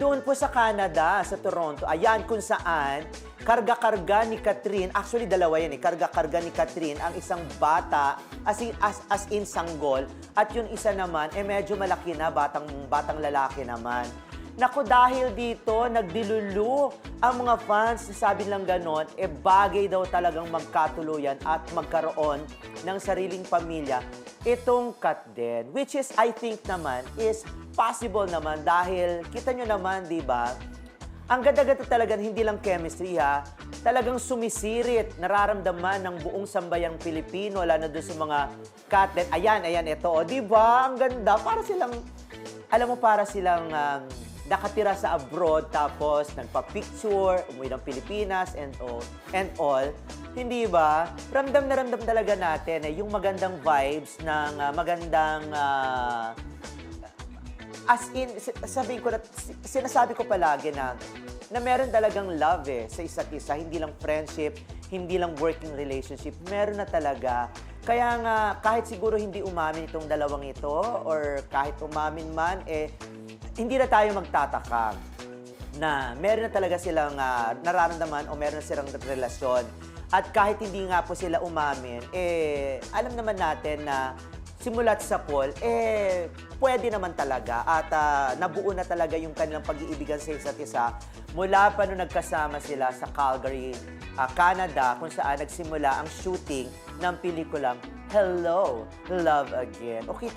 Doon po sa Canada, sa Toronto, ayan kung saan karga-karga ni Catherine, actually dalawa yan karga-karga ni Catherine ang isang bata, as in sanggol, at yung isa naman, medyo malaki na, batang lalaki naman. Naku, dahil dito, nagdilulu ang mga fans, sabi lang ganon, bagay daw talagang magkatuluyan at magkaroon ng sariling pamilya itong Katden. Which is, I think naman, is possible naman dahil kita nyo naman, di ba? Ang ganda-ganda talaga, hindi lang chemistry ha, talagang sumisirit, nararamdaman ng buong sambayang Pilipino, lalo na doon sa mga Katden. Ayan, ito, di ba? Ang ganda, para silang, alam mo, para silang nakatira sa abroad, tapos nagpa-picture, umuwi ng Pilipinas, and all. Hindi ba? Ramdam na ramdam talaga natin yung magandang vibes ng magandang as in, sinasabi ko palagi na meron talagang love sa isa't isa. Hindi lang friendship, hindi lang working relationship. Meron na talaga. Kaya nga, kahit siguro hindi umamin itong dalawang ito, or kahit umamin man, hindi na tayo magtataka na meron na talaga silang nararamdaman o meron na silang relasyon. At kahit hindi nga po sila umamin, alam naman natin na simula't sa Paul, pwede naman talaga at nabuo na talaga yung kanilang pag-iibigan sa isa't isa mula pa nung nagkasama sila sa Calgary, Canada, kung saan nagsimula ang shooting ng pelikulang Hello, Love Again. Okay.